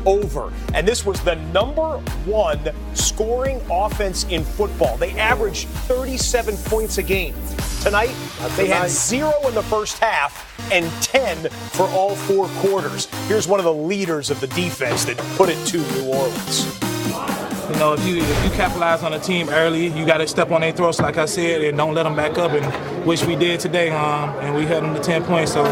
over. And this was the #1 scoring offense in football. They averaged 37 points a game. Tonight, they had 0 in the first half and 10 for all 4 quarters. Here's one of the leaders of the defense that put it to New Orleans. You know, if you capitalize on a team early, you got to step on their throats, like I said, and don't let them back up, and which we did today, and we held them to 10 points. So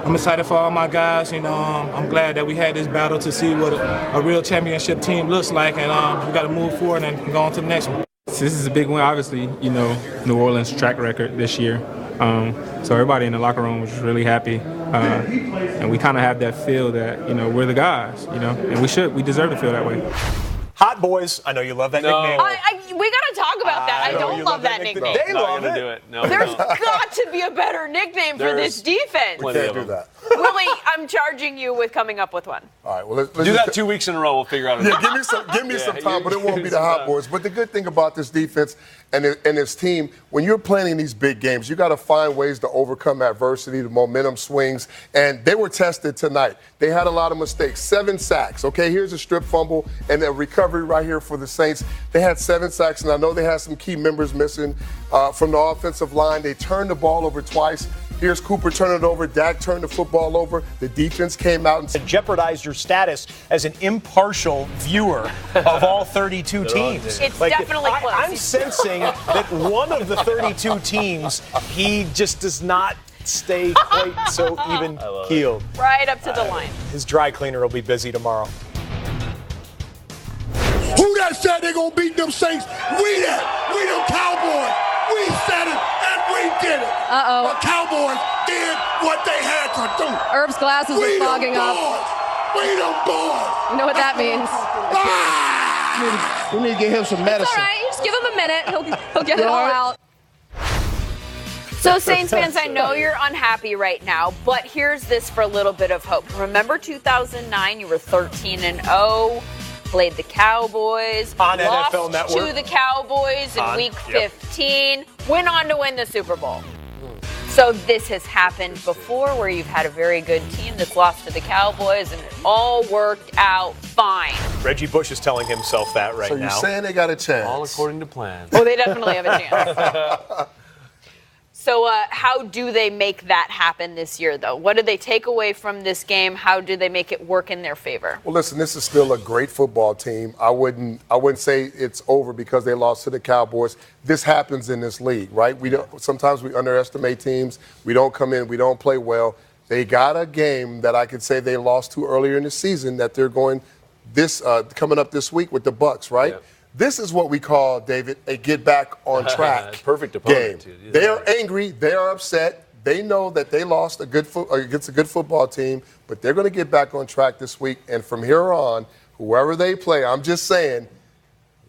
I'm excited for all my guys. You know, I'm glad that we had this battle to see what a real championship team looks like, and we got to move forward and go on to the next one. This is a big win, obviously, you know, New Orleans' track record this year. So everybody in the locker room was really happy. And we kind of have that feel that, you know, we're the guys, you know, and we deserve to feel that way. Hot Boys, I know you love that nickname. We got to talk about that. I don't love that nickname. They love it. Do it. No, There's got to be a better nickname for this defense. We can't do that. Willie, I'm charging you with coming up with one. All right, well, let's do that 2 weeks in a row. We'll figure out a Yeah, give me some time, but it won't be the Hot Boys. But the good thing about this defense and this team, when you're playing these big games, you got to find ways to overcome adversity, the momentum swings, and they were tested tonight. They had a lot of mistakes. 7 sacks. Okay, here's a strip fumble and a recovery right here for the Saints. They had 7 sacks, and I know they had some key members missing from the offensive line. They turned the ball over twice. Here's Cooper turning it over. Dak turned the football over. The defense came out and jeopardized your status as an impartial viewer of all 32 teams. It's definitely close. I'm sensing that one of the 32 teams, he just does not stay quite so even keeled. Right up to the line. His dry cleaner will be busy tomorrow. Who that said they gonna beat them Saints? We them Cowboys. We said it and we did it. The Cowboys did what they had to do. Herb's glasses are fogging up. We them boys. You know what that means. We need to get him some medicine. It's all right. Just give him a minute. He'll get it all out. So, Saints fans, I know you're unhappy right now, but here's this for a little bit of hope. Remember 2009? You were 13-0. Played the Cowboys, on lost NFL Network. to the Cowboys in Week 15, went on to win the Super Bowl. So this has happened before where you've had a very good team that's lost to the Cowboys and it all worked out fine. Reggie Bush is telling himself that right now. So you're saying they got a chance? All according to plan. Oh, they definitely have a chance. So how do they make that happen this year, though? What do they take away from this game? How do they make it work in their favor? Well, listen, this is still a great football team. I wouldn't say it's over because they lost to the Cowboys. This happens in this league, right? Sometimes we underestimate teams. We don't come in. We don't play well. They got a game that I could say they lost to earlier in the season that they're going coming up this week with the Bucs, right? Yeah. This is what we call, David, a get back on track perfect opponent game. They are angry. They are upset. They know that they lost against a good football team, but they're going to get back on track this week. And from here on, whoever they play, I'm just saying,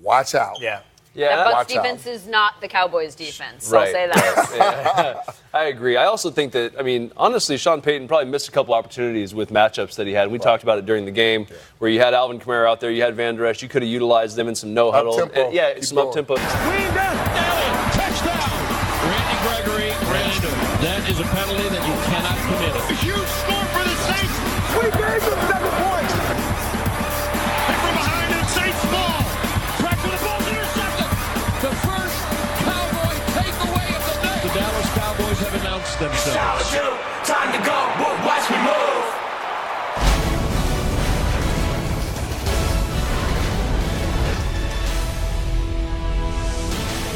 watch out. Yeah. That Bucs defense is not the Cowboys defense. Right. I'll say that. I agree. I also think that, honestly, Sean Payton probably missed a couple opportunities with matchups that he had. We talked about it during the game where you had Alvin Kamara out there, you had Van Der Esch. You could have utilized them in some no-huddle. Some up-tempo. Touchdown. Randy Gregory, that is a penalty that you cannot commit. A huge score for the Saints. We gave them 7 points. And from behind it, Saints ball. Track to the ball, intercepted. The first Cowboy takeaway of the day. The Dallas Cowboys have announced themselves. Time to go. Watch me move.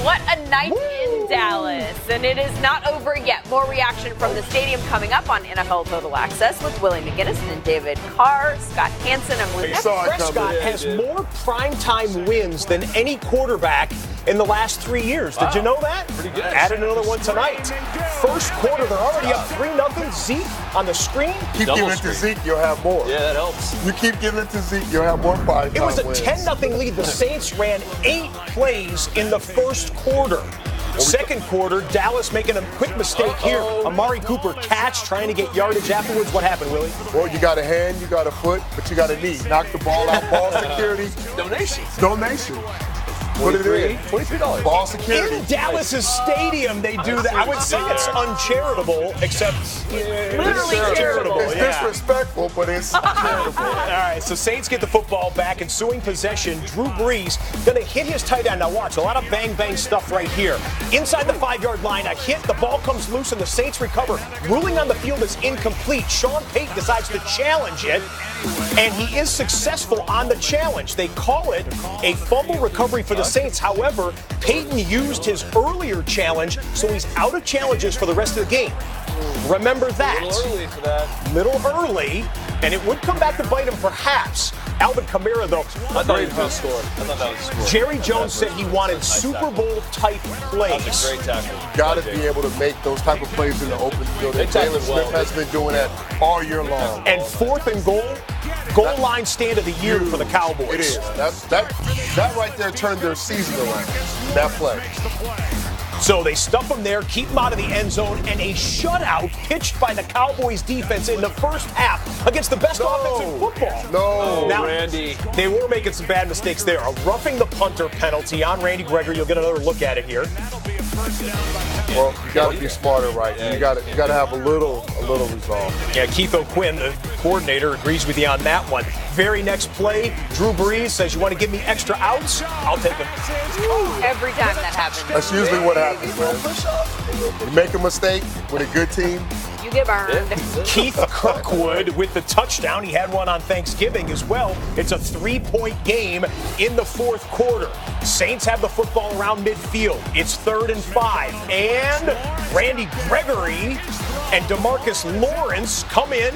What a night in Dallas. And it is not over yet. More reaction from the stadium coming up on NFL Total Access with Willie McGinnis and David Carr, Scott Hansen, and Willie Prescott has more primetime wins than any quarterback in the last 3 years. Did you know that? Pretty good. Added another one tonight. First quarter, they're already up 3-0. Zeke on the screen. Keep giving it to Zeke, you'll have more. Yeah, that helps. You keep giving it to Zeke, you'll have more primetime It was a wins. 10-0 lead. The Saints ran 8 plays in the first quarter. Second quarter, Dallas making a quick mistake here. Amari Cooper catch, trying to get yardage afterwards. What happened, Willie? Well, you got a hand, you got a foot, but you got a knee. Knock the ball out, ball security. Donation. Put it in. $23. Ball security. In Dallas's stadium, they do that. I would say it's uncharitable, except Literally charitable. It's disrespectful, but it's charitable. All right, so Saints get the football back, ensuing possession. Drew Brees going to hit his tight end. Now watch, a lot of bang-bang stuff right here. Inside the 5-yard line, a hit, the ball comes loose, and the Saints recover. Ruling on the field is incomplete. Sean Payton decides to challenge it, and he is successful on the challenge. They call it a fumble recovery for the Saints. However, Payton used his earlier challenge, so he's out of challenges for the rest of the game. Remember that. A little early for that. Little early, and it would come back to bite him perhaps. Alvin Kamara, though. I thought he was going to score. I thought that was a score. Jerry Jones said he wanted Super Bowl-type plays. That's a great tackle. Got to be able to make those type of plays in the open field. And Jalen Smith has been doing that all year long. And 4th and goal line stand of the year for the Cowboys. It is. That right there turned their season around, that play. So they stuff him there, keep him out of the end zone, and a shutout pitched by the Cowboys defense in the first half against the best offense in football. Now, Randy. They were making some bad mistakes there. A roughing the punter penalty on Randy Gregory. You'll get another look at it here. Well, you got to be smarter, right? You got to have a little resolve. Yeah, Keith O'Quinn, the coordinator, agrees with you on that one. Very next play, Drew Brees says, "You want to give me extra outs? I'll take them." Every time that happens. That's usually what happens, man. You make a mistake with a good team, You get burned. Keith Kirkwood with the touchdown. He had one on Thanksgiving as well. It's a 3-point game in the 4th quarter. Saints have the football around midfield. It's 3rd and 5. And Randy Gregory and DeMarcus Lawrence come in.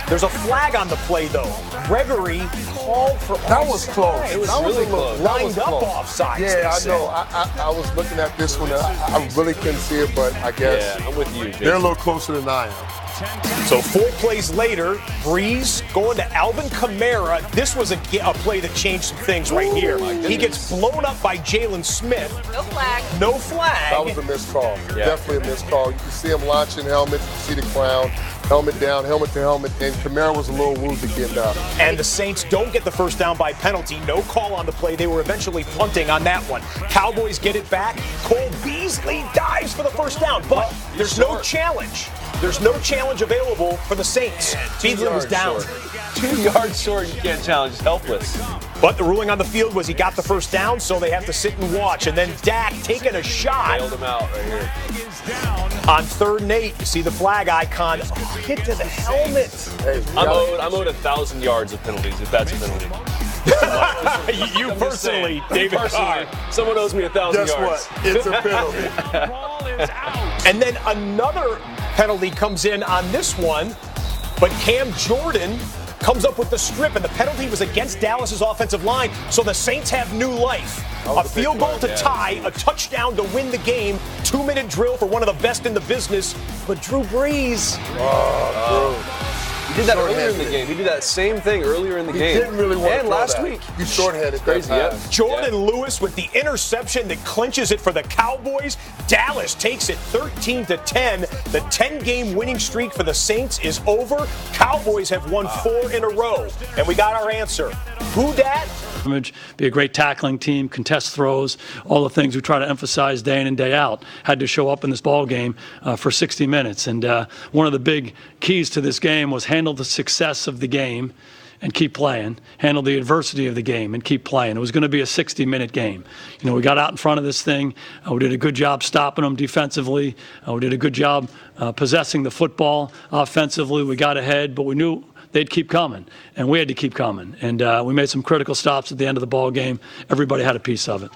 There's a flag on the play, though. Gregory called for offside. That was close. It was that really was a little close. Lined up offside. Yeah, I know. I was looking at this one. I really couldn't see it, but I guess Yeah, I'm with you, Jason. they're a little closer than I am. So 4 plays later, Brees going to Alvin Kamara. This was a play that changed some things right here. He gets blown up by Jalen Smith. No flag. No flag. That was a missed call. Yeah. Definitely a missed call. You can see him launching helmets. You see the crown. Helmet down, helmet to helmet, and Kamara was a little woozy getting up. And the Saints don't get the first down by penalty. No call on the play. They were eventually punting on that one. Cowboys get it back. Cole Beasley dives for the first down, but there's no challenge. There's no challenge available for the Saints. Beasley was down. 2 yards short, you can't challenge. He's helpless. But the ruling on the field was he got the first down, so they have to sit and watch. And then Dak taking a shot Nailed him out right here. on 3rd and 8. You see the flag icon. Oh, hit to the helmet. Hey, I'm owed 1,000 yards of penalties if that's a penalty. You personally, David Carr. Someone owes me 1,000 guess yards. what? It's a penalty. And then another penalty comes in on this one, but Cam Jordan comes up with the strip, and the penalty was against Dallas's offensive line, so the Saints have new life. A field goal to tie, a touchdown to win the game, 2-minute drill for one of the best in the business, but Drew Brees. He did that earlier in the game. He did that same thing earlier in the game. He didn't really want to And throw last that. week. He's shorthanded. Crazy, that yeah. pass. Jordan Lewis with the interception that clinches it for the Cowboys. Dallas takes it 13-10. The 10-game winning streak for the Saints is over. Cowboys have won 4 in a row. And we got our answer. Who dat? Be a great tackling team, contest throws, all the things we try to emphasize day in and day out had to show up in this ball game for 60 minutes. And one of the big keys to this game was handle the success of the game and keep playing, handle the adversity of the game and keep playing. It was going to be a 60-minute game. You know, we got out in front of this thing. We did a good job stopping them defensively. We did a good job possessing the football offensively. We got ahead, but we knew they'd keep coming, and we had to keep coming. And we made some critical stops at the end of the ball game. Everybody had a piece of it.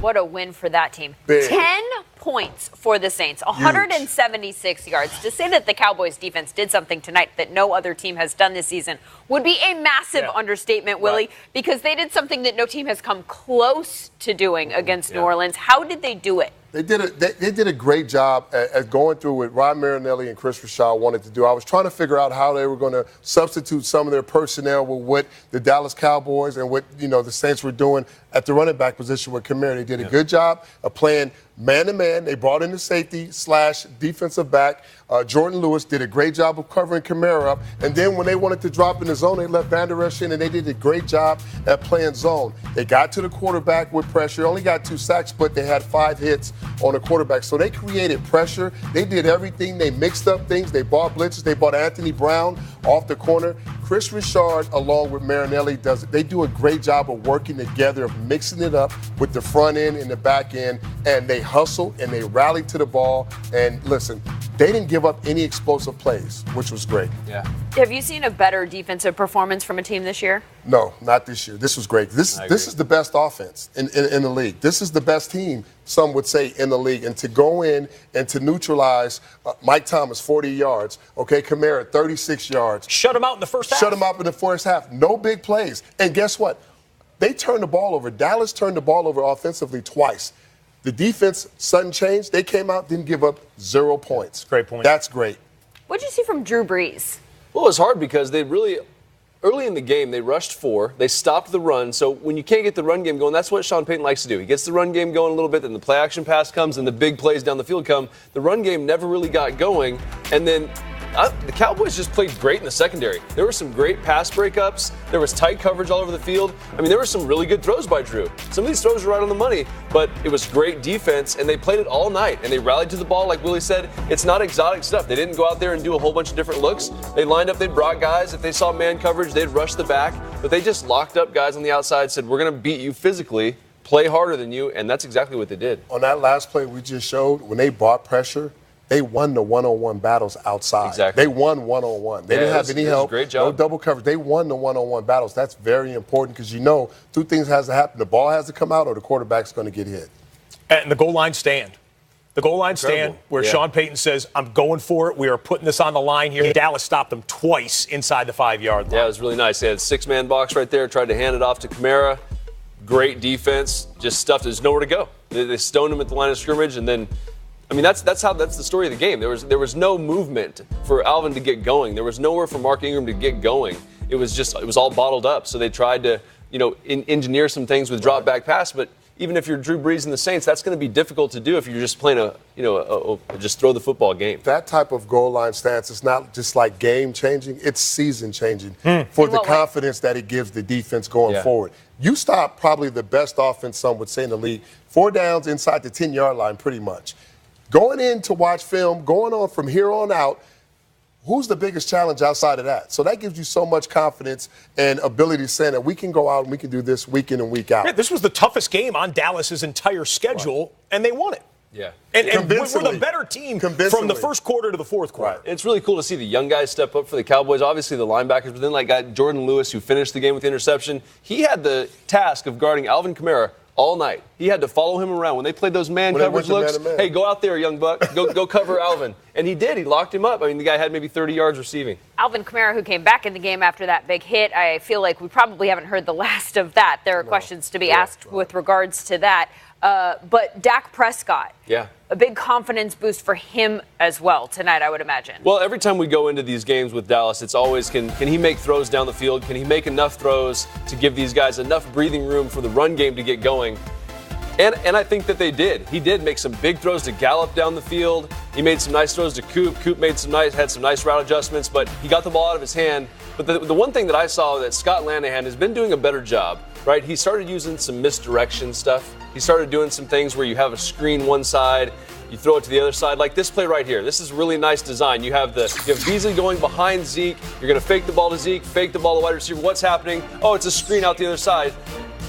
What a win for that team. Big. 10 points for the Saints, 176 yards. To say that the Cowboys defense did something tonight that no other team has done this season would be a massive understatement, Willie, because they did something that no team has come close to doing against New Orleans. How did they do it? They did a great job at going through what Rod Marinelli and Chris Rashad wanted to do. I was trying to figure out how they were going to substitute some of their personnel with what the Dallas Cowboys and what the Saints were doing at the running back position with Kamara. They did a good job of playing man-to-man. They brought in the safety / defensive back. Jordan Lewis did a great job of covering Kamara up. And then when they wanted to drop in the zone, they left Van Der Esch in, and they did a great job at playing zone. They got to the quarterback with pressure. Only got 2 sacks, but they had 5 hits on the quarterback. So they created pressure. They did everything. They mixed up things. They bought blitzes. They bought Anthony Brown off the corner. Chris Richard, along with Marinelli, they do a great job of working together, of mixing it up with the front end and the back end, and they hustle and they rally to the ball. And listen, they didn't give up any explosive plays, which was great. Yeah. Have you seen a better defensive performance from a team this year? No, not this year. This was great. This is the best offense in the league. This is the best team, some would say, in the league. And to go in and to neutralize Mike Thomas, 40 yards. Okay, Kamara, 36 yards. Shut him out in the first half. Shut him out in the first half. No big plays. And guess what? They turned the ball over. Dallas turned the ball over offensively twice. The defense, sudden change. They came out, didn't give up 0 points. Great point. That's great. What did you see from Drew Brees? Well, it was hard because they really, early in the game, they rushed 4. They stopped the run. So when you can't get the run game going, that's what Sean Payton likes to do. He gets the run game going a little bit, then the play action pass comes, and the big plays down the field come. The run game never really got going. And then the Cowboys just played great in the secondary. There were some great pass breakups. There was tight coverage all over the field. I mean, there were some really good throws by Drew. Some of these throws were right on the money, but it was great defense, and they played it all night. And they rallied to the ball, like Willie said. It's not exotic stuff. They didn't go out there and do a whole bunch of different looks. They lined up, they brought guys. If they saw man coverage, they'd rush the back. But they just locked up guys on the outside, said, we're going to beat you physically, play harder than you, and that's exactly what they did. On that last play we just showed, when they brought pressure, they won the one-on-one battles outside. Exactly. They won one-on-one. They didn't have any help. Great job. No double coverage. They won the one-on-one battles. That's very important because 2 things has to happen. The ball has to come out or the quarterback's going to get hit. And the goal line stand. The goal line stand where Sean Payton says, I'm going for it. We are putting this on the line here. Dallas stopped them twice inside the 5-yard line. Yeah, it was really nice. They had a 6-man box right there, tried to hand it off to Kamara. Great defense, just stuffed. There's nowhere to go. They stoned him at the line of scrimmage, and then I mean, that's the story of the game. There was no movement for Alvin to get going. There was nowhere for Mark Ingram to get going. It was all bottled up. So they tried to, engineer some things with drop back pass. But even if you're Drew Brees and the Saints, that's going to be difficult to do if you're just playing just throw the football game. That type of goal line stance is not just like game changing; it's season changing for the confidence that it gives the defense going forward. You stop probably the best offense, some would say, in the league. 4 downs inside the 10-yard line, pretty much. Going in to watch film, going on from here on out, who's the biggest challenge outside of that? So that gives you so much confidence and ability to say that we can go out and we can do this week in and week out. Yeah, this was the toughest game on Dallas's entire schedule, and they won it. Yeah. And we're the better team from the first quarter to the fourth quarter. Right. It's really cool to see the young guys step up for the Cowboys. Obviously, the linebackers, but then got Jordan Lewis, who finished the game with the interception. He had the task of guarding Alvin Kamara all night. He had to follow him around. When they played those man coverage looks, hey, go out there, young buck. Go cover Alvin. And he did. He locked him up. I mean, the guy had maybe 30 yards receiving. Alvin Kamara, who came back in the game after that big hit, I feel like we probably haven't heard the last of that. There are questions to be asked with regards to that. But Dak Prescott, a big confidence boost for him as well tonight, I would imagine. Well, every time we go into these games with Dallas, it's always can he make throws down the field? Can he make enough throws to give these guys enough breathing room for the run game to get going? And I think that they did. He did make some big throws to Gallup down the field. He made some nice throws to Coop. Coop had some nice route adjustments, but he got the ball out of his hand. But the one thing that I saw that Scott Lanahan has been doing a better job, right? He started using some misdirection stuff. He started doing some things where you have a screen one side, you throw it to the other side, like this play right here. This is really nice design. You have Beasley going behind Zeke. You're going to fake the ball to Zeke, fake the ball to wide receiver. What's happening? Oh, it's a screen out the other side.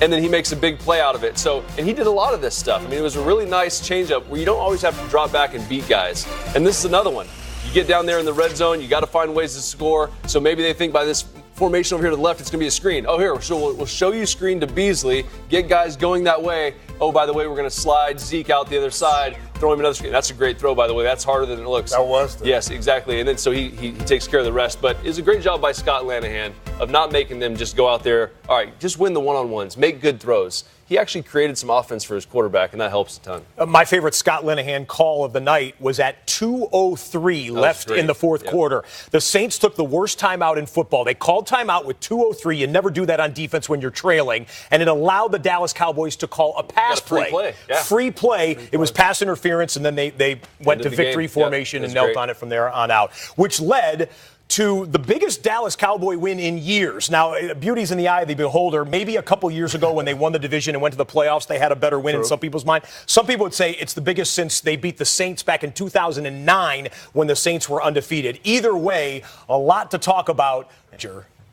And then he makes a big play out of it. And he did a lot of this stuff. I mean, it was a really nice changeup where you don't always have to drop back and beat guys. And this is another one. You get down there in the red zone, you got to find ways to score. So maybe they think by this formation over here to the left, it's going to be a screen. Oh, here, we'll show you screen to Beasley, get guys going that way. Oh, by the way, we're going to slide Zeke out the other side, throw him another screen. That's a great throw, by the way. That's harder than it looks. That was. Yes, exactly. And then so he takes care of the rest. But it's a great job by Scott Lanahan of not making them just go out there, all right, just win the one-on-ones, make good throws. He actually created some offense for his quarterback, and that helps a ton. My favorite Scott Linehan call of the night was at 2:03 left in the fourth quarter. The Saints took the worst timeout in football. They called timeout with 2:03. You never do that on defense when you're trailing. And it allowed the Dallas Cowboys to call a pass pass play. Yeah. Free play. It was pass interference, and then they went to victory formation and knelt on it from there on out, which led to the biggest Dallas Cowboy win in years. Now, beauty's in the eye of the beholder. Maybe a couple years ago when they won the division and went to the playoffs, they had a better win in some people's mind. Some people would say it's the biggest since they beat the Saints back in 2009 when the Saints were undefeated. Either way, a lot to talk about.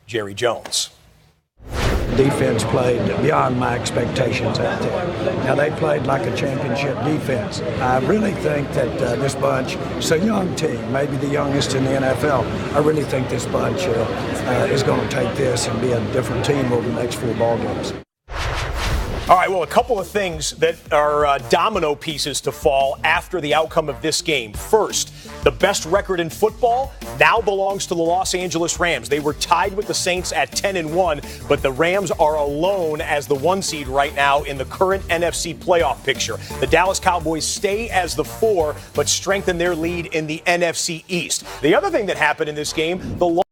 Jerry Jones. Defense played beyond my expectations out there. Now, they played like a championship defense. I really think that this bunch, it's a young team, maybe the youngest in the NFL. I really think this bunch is going to take this and be a different team over the next 4 ball games. All right, well, a couple of things that are domino pieces to fall after the outcome of this game. First, the best record in football now belongs to the Los Angeles Rams. They were tied with the Saints at 10-1, but the Rams are alone as the 1 seed right now in the current NFC playoff picture. The Dallas Cowboys stay as the 4, but strengthen their lead in the NFC East. The other thing that happened in this game, the